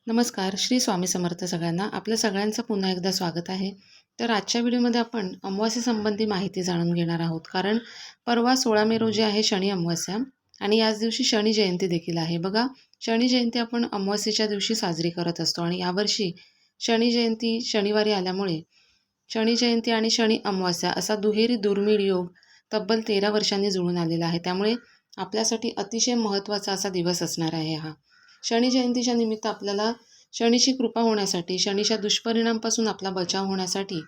नमस्कार. श्री स्वामी समर्थ सगळ्यांना. आपल्या सगळ्यांचं पुन्हा एकदा स्वागत आहे. तर आजच्या व्हिडिओमध्ये आपण अमावास्येसंबंधी माहिती जाणून घेणार आहोत. कारण परवा 16 मे रोजी आहे शनी अमावास्या आणि याच दिवशी शनी जयंती देखील आहे. बघा, शनी जयंती आपण अमावास्येच्या दिवशी साजरी करत असतो आणि यावर्षी शनी जयंती शनिवारी आल्यामुळे शनी जयंती आणि शनी अमावास्या असा दुहेरी दुर्मिळ योग तब्बल 13 वर्षांनी जुळून आलेला आहे. त्यामुळे आपल्यासाठी अतिशय महत्त्वाचा असा दिवस असणार आहे हा. शनी जयंतीच्या निमित्त आपल्याला शनीची कृपा होण्यासाठी, शनीच्या दुष्परिणामापासून आपला बचाव होण्यासाठी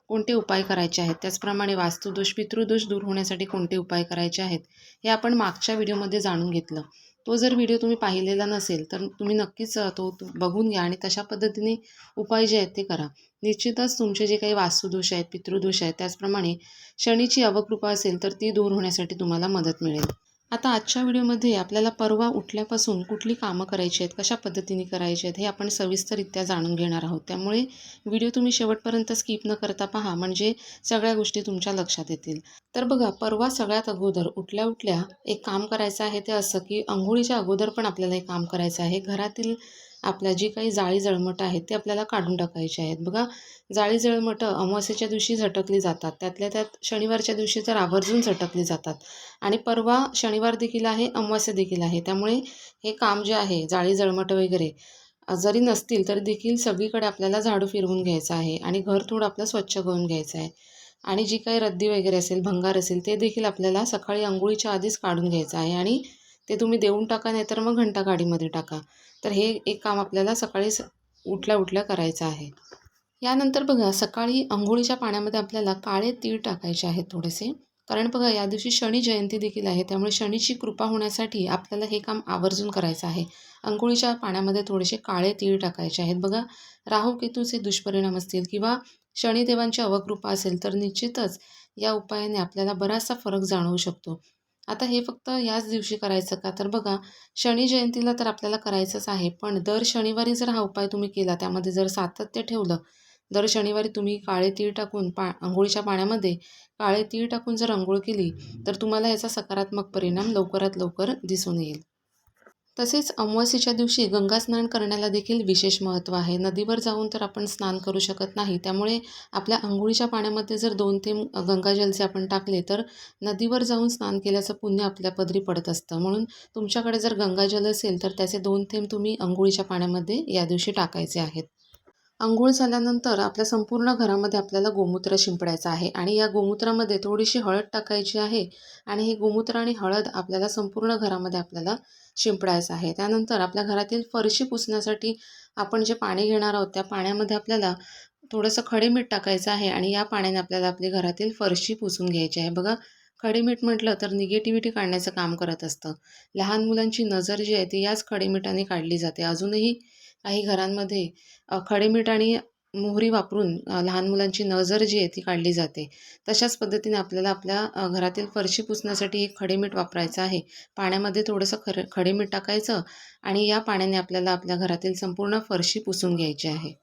कोणते उपाय करायचे आहेत, त्याचप्रमाणे वास्तुदोष, पितृदोष दूर होण्यासाठी कोणते उपाय करायचे आहेत, हे आपण मागच्या व्हिडिओमध्ये जाणून घेतलं. तो जर व्हिडिओ तुम्ही पाहिलेला नसेल तर तुम्ही नक्कीच तो बघून घ्या आणि तशा पद्धतीने उपाय जे आहेत ते करा. निश्चितच तुमचे जे काही वास्तुदोष आहेत, पितृदोष आहेत, त्याचप्रमाणे शनीची अवकृपा असेल तर ती दूर होण्यासाठी तुम्हाला मदत मिळेल. आता आजच्या व्हिडिओमध्ये आपल्याला परवा उठल्यापासून कुठली कामं करायची आहेत, कशा पद्धतीने करायची आहेत, हे आपण सविस्तररित्या जाणून घेणार आहोत. त्यामुळे व्हिडिओ तुम्ही शेवटपर्यंत स्किप न करता पहा, म्हणजे सगळ्या गोष्टी तुमच्या लक्षात येतील. तर बघा, परवा सगळ्यात अगोदर उठल्या उठल्या एक काम करायचं आहे ते असं की अंघोळीच्या अगोदर पण आपल्याला एक काम करायचं आहे. घरातील आपल्या जी काही जाळी जळमटं आहेत ते आपल्याला काढून टाकायची आहेत. बघा, जाळी जळमटं अमावास्येच्या दिवशी झटकली जातात, त्यातल्या त्यात शनिवारच्या दिवशी तर आवर्जून झटकली जातात आणि परवा शनिवार देखील आहे, अमावास्या देखील आहे. त्यामुळे हे काम जे आहे, जाळी जळमटं वगैरे जरी नसतील तर देखील सगळीकडे आपल्याला झाडू फिरवून घ्यायचं आहे आणि घर थोडं आपलं स्वच्छ करून घ्यायचं आहे. आणि जी काही रद्दी वगैरे असेल, भंगार असेल, ते देखील आपल्याला सकाळी अंघोळीच्या आधीच काढून घ्यायचं आहे आणि ते तुम्ही देऊन टाका, नाहीतर मग घंटागाडीमध्ये टाका. तर हे एक काम आपल्याला सकाळी उठल्या उठल्या करायचं आहे. यानंतर बघा, सकाळी अंघोळीच्या पाण्यामध्ये आपल्याला काळे तीळ टाकायचे आहेत थोडेसे. कारण बघा, या दिवशी शनी जयंती देखील आहे, त्यामुळे शनीची कृपा होण्यासाठी आपल्याला हे काम आवर्जून करायचं आहे. अंघोळीच्या पाण्यामध्ये थोडेसे काळे तीळ टाकायचे आहेत. बघा, राहू केतूचे दुष्परिणाम असतील किंवा शनिदेवांची अवकृपा असेल तर निश्चितच या उपायाने आपल्याला बराचसा फरक जाणवू शकतो. आता हे फक्त याच दिवशी करायचं का, तर बघा, शनी जयंतीला तर आपल्याला करायचंच आहे, पण दर शनिवारी जर हा उपाय तुम्ही केला, त्यामध्ये जर सातत्य ठेवलं, दर शनिवारी तुम्ही काळे तीळ टाकून अंघोळीच्या पाण्यामध्ये काळे तीळ टाकून जर अंघोळ केली तर तुम्हाला याचा सकारात्मक परिणाम लवकरात लवकर दिसून येईल. तसेच अमावास्येच्या दिवशी गंगा स्नान करण्याला देखील विशेष महत्त्व आहे. नदीवर जाऊन तर आपण स्नान करू शकत नाही, त्यामुळे आपल्या अंघोळीच्या पाण्यामध्ये जर 2 थेंब गंगाजलचे आपण टाकले तर नदीवर जाऊन स्नान केल्याचं पुण्य आपल्या पदरी पडत असतं. म्हणून तुमच्याकडे जर गंगाजल असेल तर त्याचे 2 थेंब तुम्ही अंघोळीच्या पाण्यामध्ये या दिवशी टाकायचे आहेत. अंघोळ झाल्यानंतर आपल्या संपूर्ण घरामध्ये आपल्याला गोमूत्र शिंपडायचं आहे आणि या गोमूत्रामध्ये थोडीशी हळद टाकायची आहे आणि हे गोमूत्र आणि हळद आपल्याला संपूर्ण घरामध्ये आपल्याला शिंपडायचं आहे. त्यानंतर आपल्या घरातील फरशी पुसण्यासाठी आपण जे पाणी घेणार आहोत, त्या पाण्यामध्ये आपल्याला थोडंसं खडे मीठ टाकायचं आहे आणि या पाण्याने आपल्याला आपली घरातील फरशी पुसून घ्यायची आहे. बघा, खडे मीठ म्हटलं तर निगेटिव्हिटी काढण्याचं काम करत असतं. लहान मुलांची नजर जी आहे ती याच खडे मिठाने काढली जाते. अजूनही काही घरांमध्ये खडे मीठ आणि मोहरी वापरून लहान मुलांची नजर जी आहे ती काढली जाते. तशाच पद्धतीने आपल्याला आपल्या घरातील फरशी पुसण्यासाठी एक खडे मीठ वापरायचं आहे. पाण्यामध्ये थोडंसं खडे मीठ टाकायचं आणि या पाण्याने आपल्याला आपल्या घरातील संपूर्ण फरशी पुसून घ्यायची आहे.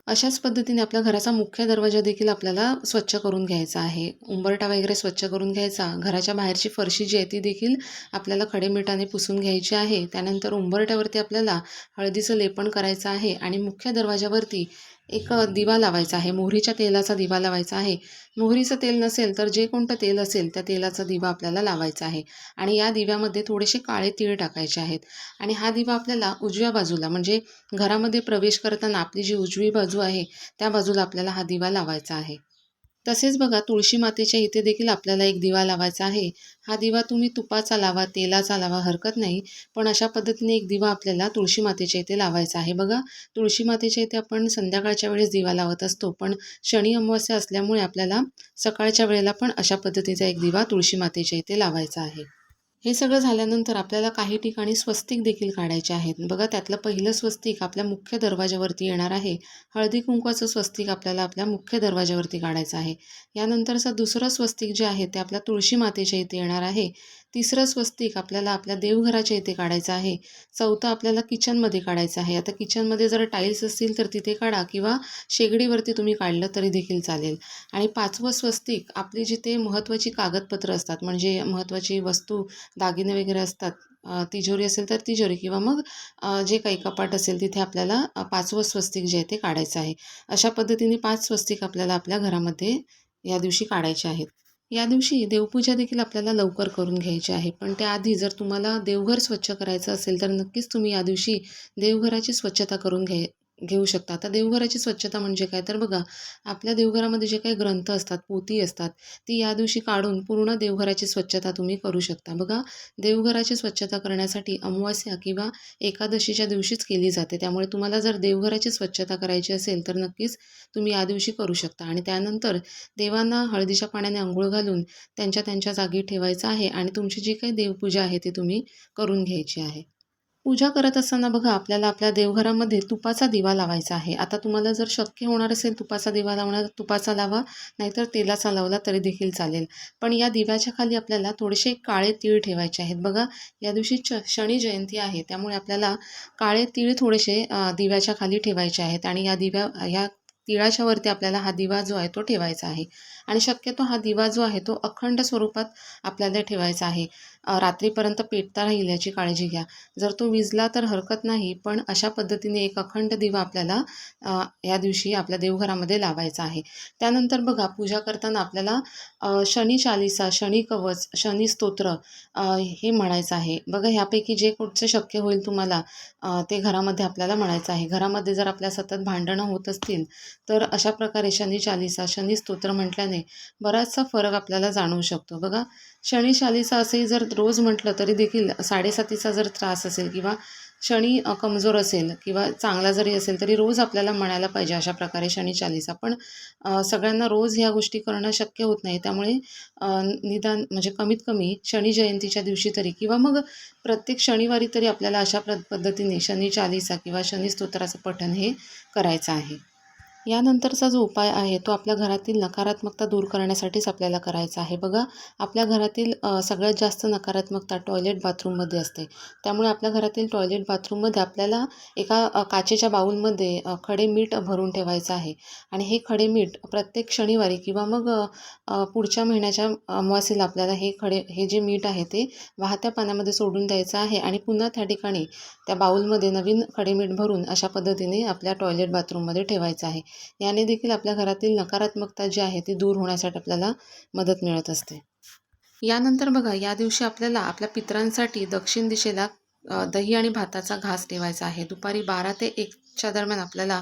अशाच पद्धतीने आपल्या घराचा मुख्य दरवाजा देखील आपल्याला स्वच्छ करून घ्यायचा आहे. उंबरठा वगैरे स्वच्छ करून घ्यायचा. घराच्या बाहेरची फरशी जी आहे ती देखील आपल्याला खडेमिठाने पुसून घ्यायची आहे. त्यानंतर उंबरठ्यावरती आपल्याला हळदीचं लेपन करायचं आहे आणि मुख्य दरवाजावरती एक दिवा लावायचा आहे. मोहरीच्या तेलाचा दिवा लावायचा आहे. मोहरीचं तेल नसेल तर जे कोणतं तेल असेल त्या तेलाचा दिवा आपल्याला लावायचा आहे आणि या दिव्यामध्ये थोडेसे काळे तीळ टाकायचे आहेत आणि हा दिवा आपल्याला उजव्या बाजूला, म्हणजे घरामध्ये प्रवेश करताना आपली जी उजवी बाजू आहे त्या बाजूला आपल्याला हा दिवा लावायचा आहे. तसेच बघा, तुळशी मातेच्या इथे देखील आपल्याला एक दिवा लावायचा आहे. हा दिवा तुम्ही तुपाचा लावा, तेलाचा लावा, हरकत नाही, पण अशा पद्धतीने एक दिवा आपल्याला तुळशी मातेच्या इथे लावायचा आहे. बघा, तुळशी मातेच्या इथे आपण संध्याकाळच्या वेळेस दिवा लावत असतो, पण शनी अमावास्या असल्यामुळे आपल्याला सकाळच्या वेळेला पण अशा पद्धतीचा एक दिवा तुळशी मातेच्या इथे लावायचा आहे. हे सगळं झाल्यानंतर आपल्याला काही ठिकाणी स्वस्तिक देखील काढायचे आहेत. बघा, त्यातलं पहिलं स्वस्तिक आपल्या मुख्य दरवाजावरती येणार आहे. हळदी कुंकवाचं स्वस्तिक आपल्याला आपल्या मुख्य दरवाजावरती काढायचं आहे. यानंतरचं दुसरं स्वस्तिक जे आहे ते आपल्या तुळशी मातेच्या इथे येणार आहे. तिसरं स्वस्तिक आपल्याला आपल्या देवघराच्या इथे काढायचं आहे. चौथं आपल्याला किचनमध्ये काढायचं आहे. आता किचनमध्ये जर टाईल्स असतील तर तिथे काढा किंवा शेगडीवरती तुम्ही काढलं तरी देखील चालेल. आणि पाचवं स्वस्तिक आपली जिथे महत्त्वाची कागदपत्रं असतात, म्हणजे महत्त्वाची वस्तू, दागिने वगैरे असतात, तिजोरी असेल तर तिजोरी किंवा मग जे काही कपाट असेल तिथे आपल्याला 5वं स्वस्तिक जे आहे ते काढायचं आहे. अशा पद्धतीने 5 स्वस्तिक आपल्याला आपल्या घरामध्ये या दिवशी काढायचे आहेत. या दिवशी देवपूजा देखील आपल्याला लवकर करून घ्यायची आहे. पण त्याआधी जर तुम्हाला देवघर स्वच्छ करायचं असेल तर नक्कीच तुम्ही या दिवशी देवघराची स्वच्छता करून घेऊ शकता. आता देवघराची स्वच्छता म्हणजे काय तर बघा, आपल्या देवघरामध्ये जे काही ग्रंथ असतात, पोथी असतात, ती या दिवशी काढून पूर्ण देवघराची स्वच्छता तुम्ही करू शकता. बघा, देवघराची स्वच्छता करण्यासाठी अमावास्या किंवा एकादशीच्या दिवशीच केली जाते. त्यामुळे तुम्हाला जर देवघराची स्वच्छता करायची असेल तर नक्कीच तुम्ही या दिवशी करू शकता. आणि त्यानंतर देवांना हळदीच्या पाण्याने अंघोळ घालून त्यांच्या त्यांच्या जागी ठेवायचं आहे आणि तुमची जी काही देवपूजा आहे ती तुम्ही करून घ्यायची आहे. पूजा करत असताना बघा, आपल्याला आपल्या देवघरामध्ये तुपाचा दिवा लावायचा आहे. आता तुम्हाला जर शक्य होणार असेल तुपाचा दिवा लावणार, तुपाचा लावा, नाहीतर तेलाचा लावला तरी देखील चालेल. पण या दिव्याच्या खाली आपल्याला थोडेसे काळे तीळ ठेवायचे आहेत. बघा, या दिवशी शनी जयंती आहे, त्यामुळे आपल्याला काळे तीळ थोडेसे दिव्याच्या खाली ठेवायचे आहेत आणि या तिळाच्या वरती आपल्याला हा दिवा जो आहे तो ठेवायचा आहे. आणि शक्यतो हा दिवा जो आहे तो अखंड स्वरूपात आपल्याला ठेवायचा आहे. रात्रीपर्यंत पेटता राहील याची काळजी घ्या. जर तो विझला तर हरकत नाही, पण अशा पद्धतीने एक अखंड दिवा आपल्याला या दिवशी आपल्या देवघरामध्ये लावायचा आहे. त्यानंतर बघा, पूजा करताना आपल्याला शनी चालीसा, शनी कवच, शनी स्तोत्र हे म्हणायचं आहे. बघा, ह्यापैकी जे कुठचे शक्य होईल तुम्हाला ते घरामध्ये आपल्याला म्हणायचं आहे. घरामध्ये जर आपल्या सतत भांडणं होत असतील तर अशा प्रकारे शनी चालीसा, शनी स्तोत्र म्हटल्याने बराचसा फरक आपल्याला जाणवू शकतो. बघा, शनी चालीसा असंही जर रोज म्हटलं तरी देखील 7:30चा जर त्रास असेल किंवा शनी कमजोर असेल किंवा चांगला जरी असेल तरी रोज आपल्याला म्हणायला पाहिजे अशा प्रकारे शनी चालीसा. पण सगळ्यांना रोज ह्या गोष्टी करणं शक्य होत नाही. त्यामुळे निदान म्हणजे कमीत कमी शनी जयंतीच्या दिवशी तरी किंवा मग प्रत्येक शनिवारी तरी आपल्याला अशा पद्धतीने शनी चालीसा किंवा शनी स्तोत्राचं पठण हे करायचं आहे. यानंतरचा जो उपाय आहे तो आपल्या घरातील नकारात्मकता दूर करण्यासाठीच आपल्याला करायचा आहे. बघा, आपल्या घरातील सगळ्यात जास्त नकारात्मकता टॉयलेट बाथरूममध्ये असते. त्यामुळे आपल्या घरातील टॉयलेट बाथरूममध्ये आपल्याला एका काचेच्या बाऊलमध्ये खडे मीठ भरून ठेवायचं आहे. आणि हे खडे मीठ प्रत्येक शनिवारी किंवा मग पुढच्या महिन्याच्या अमावास्येला आपल्याला हे जे मीठ आहे ते वाहत्या पाण्यामध्ये सोडून द्यायचं आहे आणि पुन्हा त्या ठिकाणी त्या बाऊलमध्ये नवीन खडे मीठ भरून अशा पद्धतीने आपल्या टॉयलेट बाथरूममध्ये ठेवायचं आहे. याने देखील आपल्या घरातील नकारात्मकता जी आहे ती दूर होण्यासाठी आपल्याला मदत मिळत असते. यानंतर बघा, या दिवशी आपल्याला आपल्या पितरांसाठी दक्षिण दिशेला दही आणि भाताचा घास ठेवायचा आहे. दुपारी 12 ते 1च्या दरम्यान आपल्याला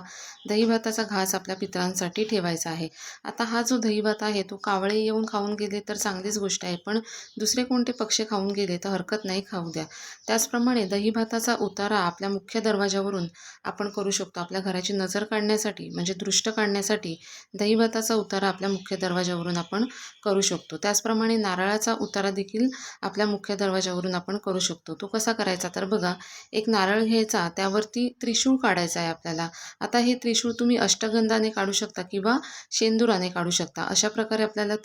दही भाताचा घास आपल्या पितरांसाठी ठेवायचा आहे. आता हा जो दही भात आहे तो कावळे येऊन खाऊन गेले तर चांगलीच गोष्ट आहे, पण दुसरे कोणते पक्षी खाऊन गेले तर हरकत नाही, खाऊ द्या. त्याचप्रमाणे दही भाताचा उतारा आपल्या मुख्य दरवाजावरून आपण करू शकतो. आपल्या घराची नजर काढण्यासाठी म्हणजे दृष्ट काढण्यासाठी दही भाताचा उतारा आपल्या मुख्य दरवाजावरून आपण करू शकतो. त्याचप्रमाणे नारळाचा उतारा देखील आपल्या मुख्य दरवाजावरून आपण करू शकतो. तो कसा करायचा तर बघा, एक नारळ घ्यायचा, त्यावरती त्रिशूळ काढायचा आहे आपल्याला. आता हे त्रिशूळ तुम्ही अष्टगंधाने काढू शकता किंवा शेंदुराने काढू शकता. अशा प्रकारे आपल्याला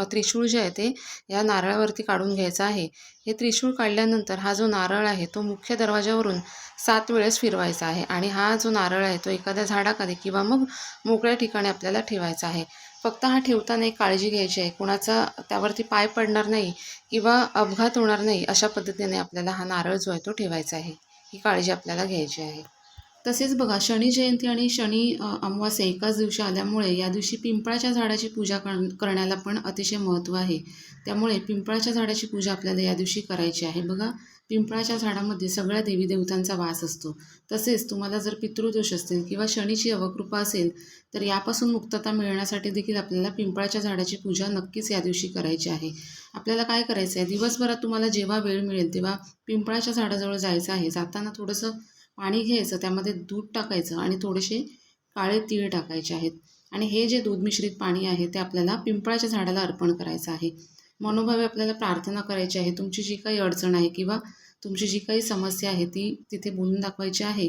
त्रिशूळ जे आहे ते या नारळावरती काढून घ्यायचं आहे. हे त्रिशूळ काढल्यानंतर हा जो नारळ आहे तो मुख्य दरवाजावरून 7 वेळेस फिरवायचा आहे आणि हा जो नारळ आहे तो एखाद्या झाडाखाली किंवा मग मोकळ्या ठिकाणी आपल्याला ठेवायचा आहे. फक्त हा ठेवताना एक काळजी घ्यायची आहे, कुणाचा त्यावरती पाय पडणार नाही किंवा अपघात होणार नाही अशा पद्धतीने आपल्याला हा नारळ जो आहे तो ठेवायचा आहे. ही काळजी आपल्याला घ्यायची आहे. तसेच बघा, शनी जयंती आणि शनी अमावास्या एकाच दिवशी आल्यामुळे या दिवशी पिंपळाच्या झाडाची पूजा करण्याला पण अतिशय महत्त्व आहे. त्यामुळे पिंपळाच्या झाडाची पूजा आपल्याला या दिवशी करायची आहे. बघा, पिंपळाच्या झाडामध्ये सगळ्या देवी देवतांचा वास असतो. तसेच तुम्हाला जर पितृदोष असतील किंवा शनीची अवकृपा असेल तर यापासून मुक्तता मिळण्यासाठी देखील आपल्याला पिंपळाच्या झाडाची पूजा नक्कीच या दिवशी करायची आहे. आपल्याला काय करायचं आहे, दिवसभरात तुम्हाला जेव्हा वेळ मिळेल तेव्हा पिंपळाच्या झाडाजवळ जायचं आहे. जाताना थोडंसं पाणी घ्यायचं, त्यामध्ये दूध टाकायचं आणि थोडेसे काळे तीळ टाकायचे आहेत आणि हे जे दूध मिश्रित पाणी आहे ते आपल्याला पिंपळाच्या झाडाला अर्पण करायचं आहे. मनोभावे आपल्याला प्रार्थना करायची आहे. तुमची जी काही अडचण आहे किंवा तुमची जी काही समस्या आहे ती तिथे बोलून दाखवायची आहे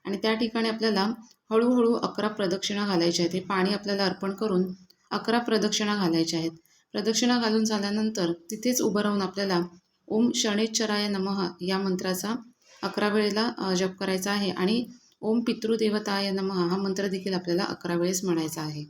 आणि त्या ठिकाणी आपल्याला हळूहळू 11 प्रदक्षिणा घालायच्या आहेत. हे पाणी आपल्याला अर्पण करून 11 प्रदक्षिणा घालायच्या आहेत. प्रदक्षिणा घालून झाल्यानंतर तिथेच उभं राहून आपल्याला ओम शनैश्चराय नमः या मंत्राचा 11 वेळेला जप करायचा आहे आणि ओम पितृदेवताय नमः हा मंत्र देखील आपल्याला 11 वेळेस म्हणायचा आहे.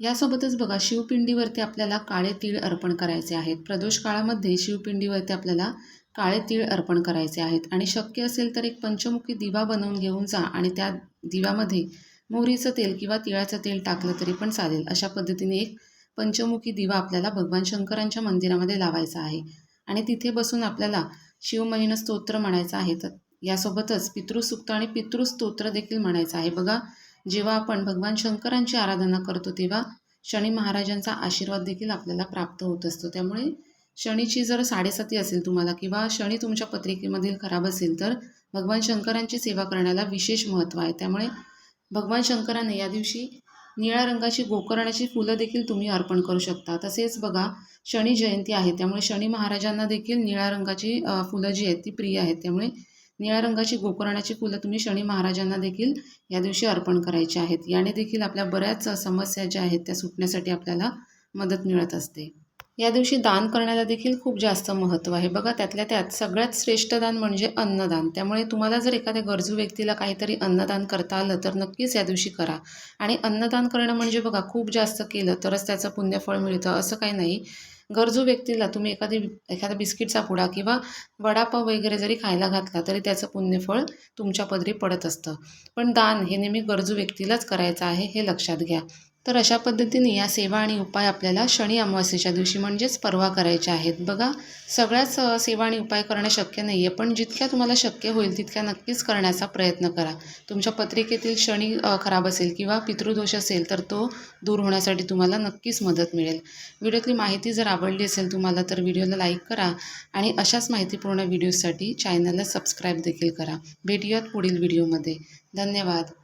यासोबतच बघा, शिवपिंडीवरती आपल्याला काळे तीळ अर्पण करायचे आहेत. प्रदोष काळामध्ये शिवपिंडीवरती आपल्याला काळे तीळ अर्पण करायचे आहेत. आणि शक्य असेल तर एक पंचमुखी दिवा बनवून घेऊन जा आणि त्या दिव्यामध्ये मोहरीचं तेल किंवा तिळाचं तेल टाकलं तरी पण चालेल. अशा पद्धतीने एक पंचमुखी दिवा आपल्याला भगवान शंकरांच्या मंदिरामध्ये लावायचा आहे आणि तिथे बसून आपल्याला शिवमहिम्न स्तोत्र म्हणायचं आहे. तर यासोबतच पितृसूक्त आणि पितृस्तोत्र देखील म्हणायचं आहे. बघा, जेव्हा आपण भगवान शंकरांची आराधना करतो तेव्हा शनी महाराजांचा आशीर्वाद देखील आपल्याला प्राप्त होत असतो. त्यामुळे शनीची जर साडेसाती असेल तुम्हाला किंवा शनी तुमच्या पत्रिकेमधील खराब असेल तर भगवान शंकरांची सेवा करण्याला विशेष महत्त्व आहे. त्यामुळे भगवान शंकरांना या दिवशी निळ्या रंगाची गोकर्णाची फुलं देखील तुम्ही अर्पण करू शकता. तसेच बघा, शनी जयंती आहे त्यामुळे शनी महाराजांना देखील निळ्या रंगाची फुलं जी आहेत ती प्रिय आहेत. त्यामुळे निळ्या रंगाची गोकर्णाची फुलं तुम्ही शनी महाराजांना देखील या दिवशी अर्पण करायची आहेत. याने देखील आपल्या बऱ्याच समस्या ज्या आहेत त्या सुटण्यासाठी आपल्याला मदत मिळत असते. या दिवशी दान करण्याला देखील खूप जास्त महत्त्व आहे. बघा, त्यातल्या त्यात सगळ्यात श्रेष्ठ दान म्हणजे अन्नदान. त्यामुळे तुम्हाला जर एखाद्या गरजू व्यक्तीला काहीतरी अन्नदान करता आलं तर नक्कीच या दिवशी करा. आणि अन्नदान करणं म्हणजे बघा, खूप जास्त केलं तरच त्याचं पुण्यफळ मिळतं असं काही नाही. गरजू व्यक्तीला तुम्ही एखादा बिस्किटचा पुडा किंवा वडापाव वगैरे जरी खायला घातला तरी त्याचं पुण्यफळ तुमच्या पदरी पडत असतं. पण दान हे नेहमी गरजू व्यक्तीलाच करायचं आहे, हे लक्षात घ्या. तर अशा पद्धतीने या सेवा आणि उपाय आपल्याला शनी अमावास्येच्या दिवशी म्हणजेच परवा करायचे आहेत. बघा, सगळ्याच सेवा आणि उपाय करणं शक्य नाही आहे, पण जितक्या तुम्हाला शक्य होईल तितक्या नक्कीच करण्याचा प्रयत्न करा. तुमच्या पत्रिकेतील शनी खराब असेल किंवा पितृदोष असेल तर तो दूर होण्यासाठी तुम्हाला नक्कीच मदत मिळेल. व्हिडिओतली माहिती जर आवडली असेल तुम्हाला तर व्हिडिओला लाईक करा आणि अशाच माहितीपूर्ण व्हिडिओसाठी चॅनलला सबस्क्राईब देखील करा. भेटूयात पुढील व्हिडिओमध्ये. धन्यवाद.